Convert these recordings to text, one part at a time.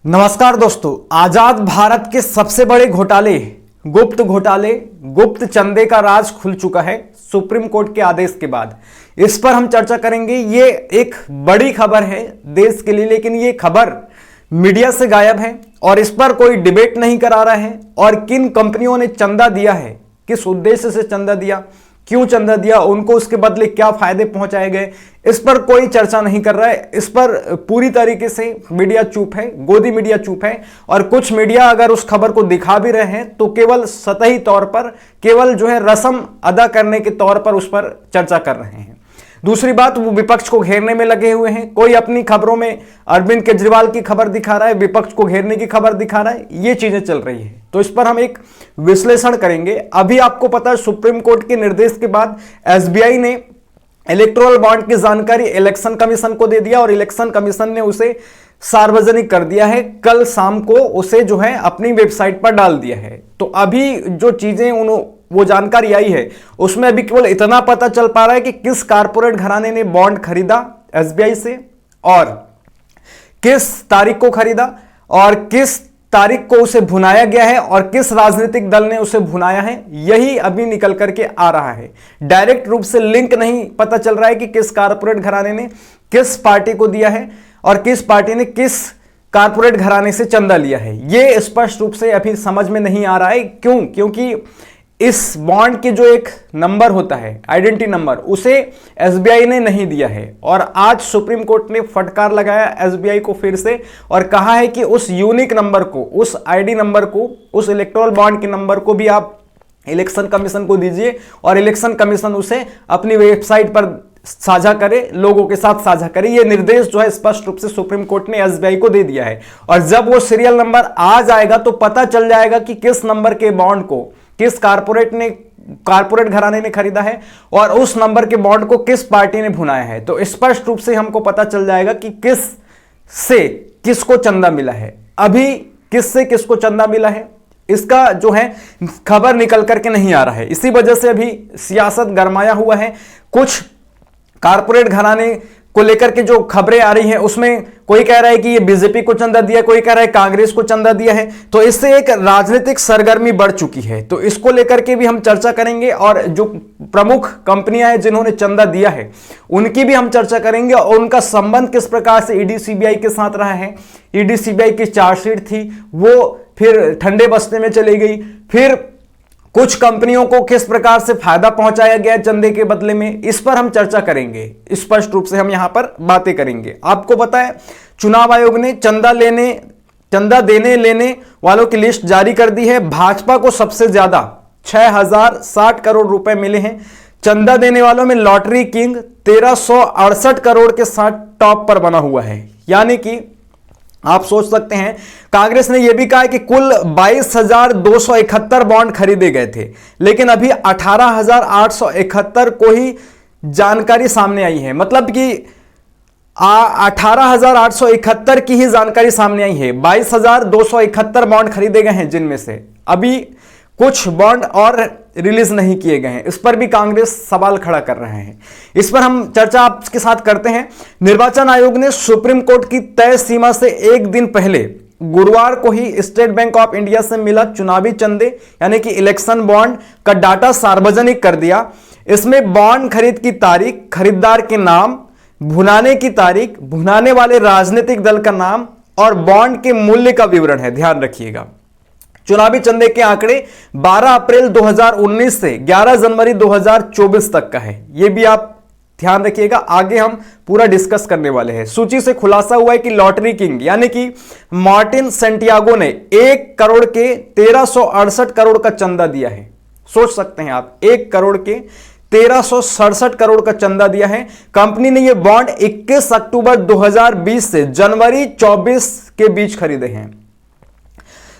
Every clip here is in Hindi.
नमस्कार दोस्तों, आजाद भारत के सबसे बड़े घोटाले, गुप्त चंदे का राज खुल चुका है सुप्रीम कोर्ट के आदेश के बाद। इस पर हम चर्चा करेंगे। ये एक बड़ी खबर है देश के लिए, लेकिन ये खबर मीडिया से गायब है और इस पर कोई डिबेट नहीं करा रहा है। और किन कंपनियों ने चंदा दिया है, किस उद्देश्य से चंदा दिया, क्यों चंदा दिया, उनको उसके बदले क्या फायदे पहुंचाए गए, इस पर कोई चर्चा नहीं कर रहा है। इस पर पूरी तरीके से मीडिया चुप है, गोदी मीडिया चुप है। और कुछ मीडिया अगर उस खबर को दिखा भी रहे हैं तो केवल सतही तौर पर, केवल रस्म अदा करने के तौर पर उस पर चर्चा कर रहे हैं। दूसरी बात, वो विपक्ष को घेरने में लगे हुए हैं। कोई अपनी खबरों में अरविंद केजरीवाल की खबर दिखा रहा है, विपक्ष को घेरने की खबर दिखा रहा है। ये चीजें चल रही है, तो इस पर हम एक विश्लेषण करेंगे। अभी आपको पता है, सुप्रीम कोर्ट के निर्देश के बाद एसबीआई ने इलेक्टोरल बॉन्ड की जानकारी इलेक्शन कमीशन को दे दिया और इलेक्शन कमीशन ने उसे सार्वजनिक कर दिया है। कल शाम को उसे अपनी वेबसाइट पर डाल दिया है। तो अभी जो चीजें वो जानकारी आई है, उसमें अभी केवल इतना पता चल पा रहा है कि किस कारपोरेट घराने ने बॉन्ड खरीदा एसबीआई से और किस तारीख को खरीदा और किस तारीख को उसे भुनाया गया है और किस राजनीतिक दल ने उसे भुनाया है। यही अभी निकल करके आ रहा है। डायरेक्ट रूप से लिंक नहीं पता चल रहा है कि किस कारपोरेट घराने ने किस पार्टी को दिया है और किस पार्टी ने किस कारपोरेट घराने से चंदा लिया है। यह स्पष्ट रूप से अभी समझ में नहीं आ रहा है। क्योंकि इस बॉन्ड के जो एक नंबर होता है, आइडेंटिटी नंबर, उसे एसबीआई ने नहीं दिया है। और आज सुप्रीम कोर्ट ने फटकार लगाया एसबीआई को फिर से और कहा है कि उस यूनिक नंबर को, उस आईडी नंबर को, उस इलेक्टोरल बॉन्ड के नंबर को भी आप इलेक्शन कमीशन को दीजिए और इलेक्शन कमीशन उसे अपनी वेबसाइट पर साझा करे, लोगों के साथ साझा करे। ये निर्देश स्पष्ट रूप से सुप्रीम कोर्ट ने एसबीआई को दे दिया है। और जब वो सीरियल नंबर आ जाएगा तो पता चल जाएगा कि किस नंबर के बॉन्ड को किस कारपोरेट घराने ने खरीदा है और उस नंबर के बॉन्ड को किस पार्टी ने भुनाया है। तो स्पष्ट रूप से हमको पता चल जाएगा कि किसको चंदा मिला है। अभी किससे किसको चंदा मिला है, इसका खबर निकल करके नहीं आ रहा है। इसी वजह से अभी सियासत गरमाया हुआ है। कुछ कारपोरेट घराने को लेकर के जो खबरें आ रही हैं, उसमें कोई कह रहा है कि ये बीजेपी को चंदा दिया, कोई कह रहा है कांग्रेस को चंदा दिया है। तो इससे एक राजनीतिक सरगर्मी बढ़ चुकी है। तो इसको लेकर के भी हम चर्चा करेंगे और जो प्रमुख कंपनियां हैं जिन्होंने चंदा दिया है उनकी भी हम चर्चा करेंगे और उनका संबंध किस प्रकार से ईडी सीबीआई के साथ रहा है। ईडी सीबीआई की चार्जशीट थी, वो फिर ठंडे बस्ते में चली गई। फिर कुछ कंपनियों को किस प्रकार से फायदा पहुंचाया गया चंदे के बदले में, इस पर हम चर्चा करेंगे। स्पष्ट रूप से हम यहां पर बातें करेंगे। आपको पता है, चुनाव आयोग ने चंदा देने लेने वालों की लिस्ट जारी कर दी है। भाजपा को सबसे ज्यादा 6060 करोड़ रुपए मिले हैं। चंदा देने वालों में लॉटरी किंग 1368 करोड़ के साथ टॉप पर बना हुआ है। यानी कि आप सोच सकते हैं, कांग्रेस ने यह भी कहा है कि कुल 22,271 बॉन्ड खरीदे गए थे, लेकिन अभी 18,871 को ही जानकारी सामने आई है। मतलब कि 18,871 की ही जानकारी सामने आई है। 22,271 बॉन्ड खरीदे गए हैं, जिनमें से अभी कुछ बॉन्ड और रिलीज नहीं किए गए हैं। इस पर भी कांग्रेस सवाल खड़ा कर रहे हैं। इस पर हम चर्चा आपके साथ करते हैं। निर्वाचन आयोग ने सुप्रीम कोर्ट की तय सीमा से एक दिन पहले गुरुवार को ही स्टेट बैंक ऑफ इंडिया से मिला चुनावी चंदे यानी कि इलेक्शन बॉन्ड का डाटा सार्वजनिक कर दिया। इसमें बॉन्ड खरीद की तारीख, खरीदार के नाम, भुनाने की तारीख, भुनाने वाले राजनीतिक दल का नाम और बॉन्ड के मूल्य का विवरण है। ध्यान रखिएगा, चुनावी चंदे के आंकड़े 12 अप्रैल 2019 से 11 जनवरी 2024 तक का है। यह भी आप ध्यान रखिएगा, आगे हम पूरा डिस्कस करने वाले हैं। सूची से खुलासा हुआ है कि लॉटरी किंग यानी कि मार्टिन सेंटियागो ने 1 करोड़ के 1368 करोड़ का चंदा दिया है। सोच सकते हैं आप, 1 करोड़ के 1367 करोड़ का चंदा दिया है। कंपनी ने यह बॉन्ड 21 अक्टूबर 2020 से जनवरी 24 के बीच खरीदे हैं।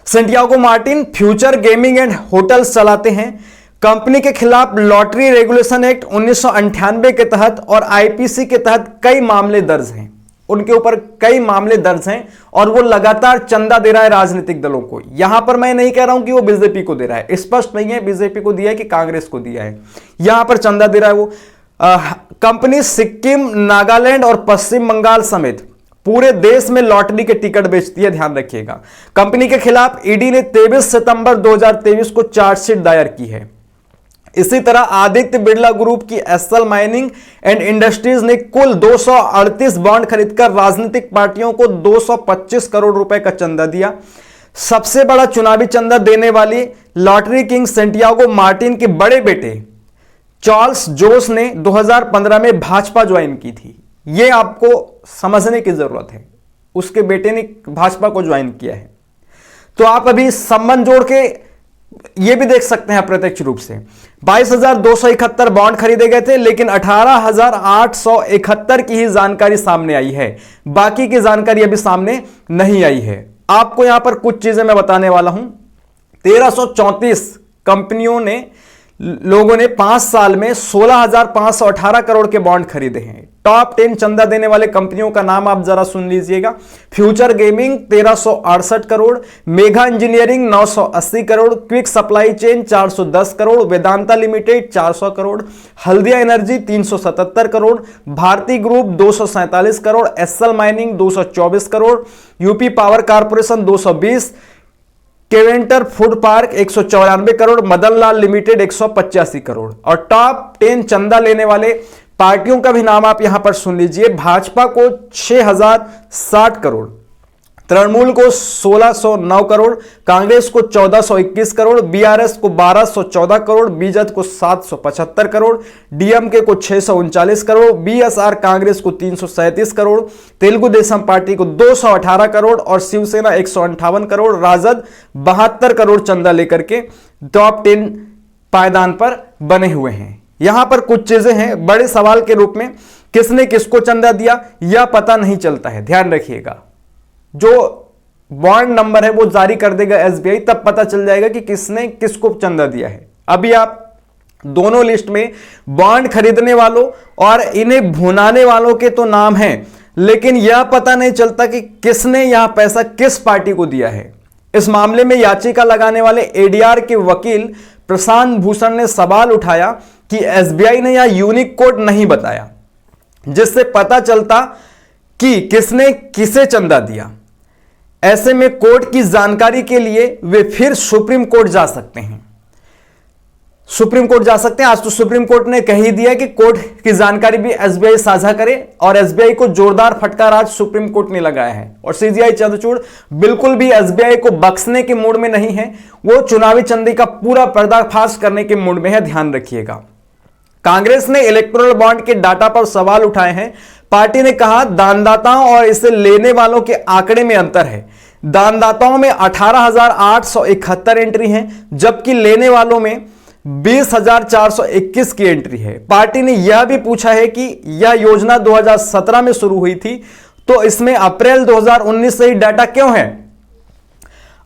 Santiago Martin future gaming and hotels चलाते हैं। कंपनी के खिलाफ लॉटरी रेगुलेशन एक्ट 1998 के तहत और आईपीसी के तहत कई मामले दर्ज हैं। उनके ऊपर कई मामले दर्ज हैं और वो लगातार चंदा दे रहा है राजनीतिक दलों को। यहां पर मैं नहीं कह रहा हूं कि वो बीजेपी को दे रहा है, स्पष्ट नहीं है बीजेपी को दिया है कि कांग्रेस को दिया है। यहां पर चंदा दे रहा है वो। कंपनी सिक्किम, नागालैंड और पश्चिम बंगाल समेत पूरे देश में लॉटरी के टिकट बेचती है, ध्यान रखिएगा। कंपनी के खिलाफ ईडी ने 23 सितंबर 2023 को चार्जशीट दायर की है। इसी तरह आदित्य बिरला ग्रुप की एसएल माइनिंग एंड इंडस्ट्रीज ने कुल 238 बॉन्ड खरीदकर राजनीतिक पार्टियों को 225 करोड़ रुपए का चंदा दिया। सबसे बड़ा चुनावी चंदा देने वाली लॉटरी किंग सेंटियागो मार्टिन के बड़े बेटे चार्ल्स जोस ने 2015 में भाजपा ज्वाइन की थी। यह आपको समझने की जरूरत है, उसके बेटे ने भाजपा को ज्वाइन किया है। तो आप अभी संबंध जोड़ के ये भी देख सकते हैं अप्रत्यक्ष रूप से 22,271 बॉन्ड खरीदे गए थे, लेकिन 18,871 की ही जानकारी सामने आई है, बाकी की जानकारी अभी सामने नहीं आई है। आपको यहां पर कुछ चीजें मैं बताने वाला हूं। 1334 कंपनियों ने लोगों ने 5 साल में 16,518 करोड़ के बॉन्ड खरीदे हैं। टॉप 10 चंदा देने वाले कंपनियों का नाम आप जरा सुन लीजिएगा। Future gaming 1368 crore, mega engineering 980 crore, quick supply chain 410 crore, Vedanta limited 400 crore, Haldia energy 377 crore, Bharti group 247 crore, SL mining 224 crore, UP power corporation 220, Keventer food park 194 crore, Madanlal limited 185 crore. और टॉप 10 चंदा लेने वाले पार्टियों का भी नाम आप यहां पर सुन लीजिए। भाजपा को 6,060 करोड़, तृणमूल को 1,609 करोड़, कांग्रेस को 1,421 करोड़, बीआरएस को 1,214 करोड़, बीजेपी को 775 करोड़, डीएमके को 639 करोड़, बीएसआर कांग्रेस को 337 करोड़, तेलुगु देशम पार्टी को 218 करोड़ और शिवसेना 158 करोड़, राजद 72 करोड़ चंदा लेकर के टॉप 10 पायदान पर बने हुए हैं। यहां पर कुछ चीजें हैं, बड़े सवाल के रूप में किसने किसको चंदा दिया यह पता नहीं चलता है, ध्यान रखिएगा। जो बॉन्ड नंबर है वो जारी कर देगा एसबीआई, तब पता चल जाएगा कि किसने किसको चंदा दिया है। अभी आप दोनों लिस्ट में बॉन्ड खरीदने वालों और इन्हें भुनाने वालों के तो नाम हैं, लेकिन यह पता नहीं चलता कि किसने यहां पैसा किस पार्टी को दिया है। इस मामले में याचिका लगाने वाले एडीआर के वकील प्रशांत भूषण ने सवाल उठाया कि एसबीआई ने यहां यूनिक कोड नहीं बताया, जिससे पता चलता कि किसने किसे चंदा दिया। ऐसे में कोर्ट की जानकारी के लिए वे फिर सुप्रीम कोर्ट जा सकते हैं। सुप्रीम कोर्ट जा सकते हैं। आज तो सुप्रीम कोर्ट ने कह ही दिया कि कोर्ट की जानकारी भी एसबीआई साझा करे, और एसबीआई को जोरदार फटकार आज सुप्रीम कोर्ट ने लगाया है। और सीजीआई चंद्रचूड़ बिल्कुल भी एसबीआई को बख्शने के मूड में नहीं है, वो चुनावी चंदे का पूरा पर्दाफाश करने के मूड में है, ध्यान रखिएगा। कांग्रेस ने इलेक्टोरल बॉन्ड के डाटा पर सवाल उठाए हैं। पार्टी ने कहा दानदाताओं और इसे लेने वालों के आंकड़े में अंतर है। दानदाताओं में 18,871 एंट्री है, जबकि लेने वालों में 20,421 की एंट्री है। पार्टी ने यह भी पूछा है कि यह योजना 2017 में शुरू हुई थी, तो इसमें अप्रैल 2019 से ही डाटा क्यों है।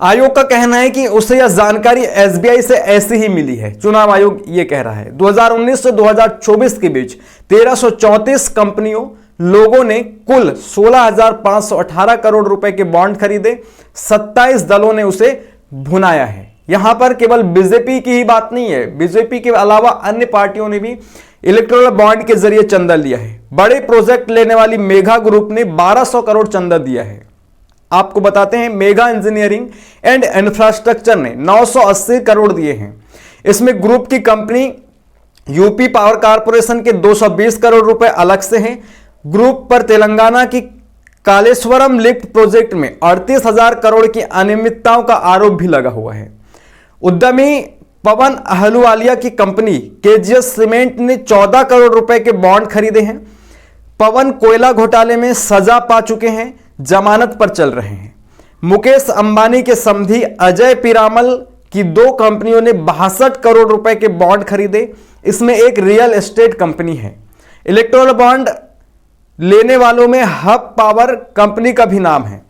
आयोग का कहना है कि उसे यह जानकारी एसबीआई से ऐसी ही मिली है। चुनाव आयोग यह कह रहा है 2019 से 2024 के बीच 1334 कंपनियों लोगों ने कुल 16,518 करोड़ रुपए के बॉन्ड खरीदे, 27 दलों ने उसे भुनाया है। यहां पर केवल बीजेपी की ही बात नहीं है, बीजेपी के अलावा अन्य पार्टियों ने भी इलेक्टोरल बॉन्ड के जरिए चंदा लिया है। बड़े प्रोजेक्ट लेने वाली मेगा ग्रुप ने 1,200 करोड़ चंदा दिया है। आपको बताते हैं मेगा इंजीनियरिंग एंड इंफ्रास्ट्रक्चर ने 980 करोड़ दिए हैं। इसमें ग्रुप की कंपनी यूपी पावर कारपोरेशन के 220 करोड़ रुपए अलग से हैं। ग्रुप पर तेलंगाना की कालेश्वरम लिफ्ट प्रोजेक्ट में 38,000 करोड़ की अनियमितताओं का आरोप भी लगा हुआ है। उद्यमी पवन अहलुवालिया की कंपनी केजीएस सीमेंट ने 14 करोड़ रुपए के बॉन्ड खरीदे हैं। पवन कोयला घोटाले में सजा पा चुके हैं, जमानत पर चल रहे हैं। मुकेश अंबानी के समधी अजय पीरामल की 2 कंपनियों ने 62 करोड़ रुपए के बॉन्ड खरीदे। इसमें एक रियल एस्टेट कंपनी है। इलेक्टोरल बॉन्ड लेने वालों में हब पावर कंपनी का भी नाम है।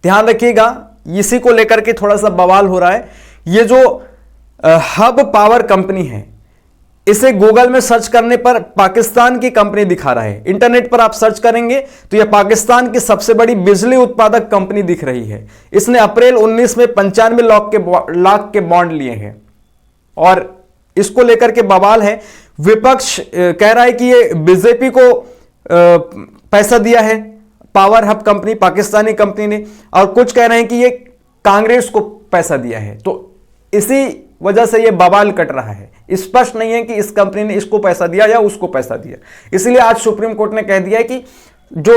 ध्यान रखिएगा, इसी को लेकर के थोड़ा सा बवाल हो रहा है। ये जो हब पावर कंपनी है, इसे गूगल में सर्च करने पर पाकिस्तान की कंपनी दिखा रहा है। इंटरनेट पर आप सर्च करेंगे तो यह पाकिस्तान की सबसे बड़ी बिजली उत्पादक कंपनी दिख रही है। इसने अप्रैल 19 में 95 लाख के बॉन्ड लिए हैं और इसको लेकर के बवाल है। विपक्ष कह रहा है कि ये बीजेपी को पैसा दिया है, power hub company Pakistani company ने, और कुछ कह रहे हैं कि ये कांग्रेस को पैसा दिया है। तो इसी वजह से ये बवाल कट रहा है, स्पष्ट नहीं है कि इस कंपनी ने इसको पैसा दिया या उसको पैसा दिया। इसलिए आज सुप्रीम कोर्ट ने कह दिया है कि जो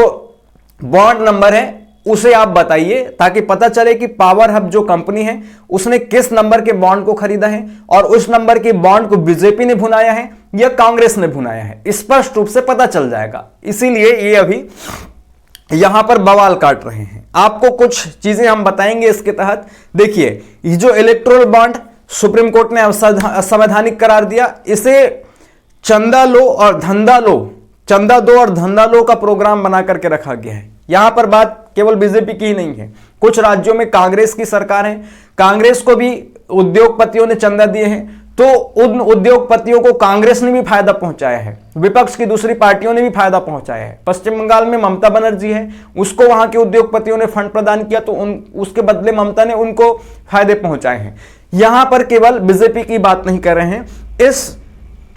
बॉन्ड नंबर है उसे आप बताइए, ताकि पता चले कि पावर हब जो कंपनी है उसने किस नंबर के बॉन्ड को खरीदा है, और उस नंबर के बॉन्ड को बीजेपी ने भुनाया है या कांग्रेस ने भुनाया है, स्पष्ट रूप से पता चल जाएगा। इसीलिए ये अभी यहां पर बवाल काट रहे हैं। आपको कुछ चीजें हम बताएंगे इसके तहत। देखिए, ये जो इलेक्टोरल बॉन्ड सुप्रीम कोर्ट ने असंवैधानिक करार दिया, इसे चंदा लो और धंधा लो, चंदा दो और धंधा लो का प्रोग्राम बना करके रखा गया है। यहां पर बात केवल बीजेपी की ही नहीं है, कुछ राज्यों में कांग्रेस की सरकार है, कांग्रेस को भी उद्योगपतियों ने चंदा दिए हैं, तो उन उद्योगपतियों को कांग्रेस ने भी फायदा पहुंचाया है, विपक्ष की दूसरी पार्टियों ने भी फायदा पहुंचाया है। पश्चिम बंगाल में ममता बनर्जी है, उसको वहां के उद्योगपतियों ने फंड प्रदान किया, तो उसके बदले ममता ने उनको फायदे पहुंचाए हैं। यहां पर केवल बीजेपी की बात नहीं कर रहे हैं, इस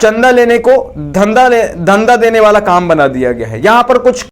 चंदा लेने को धंधा देने वाला काम बना दिया गया है। यहां पर कुछ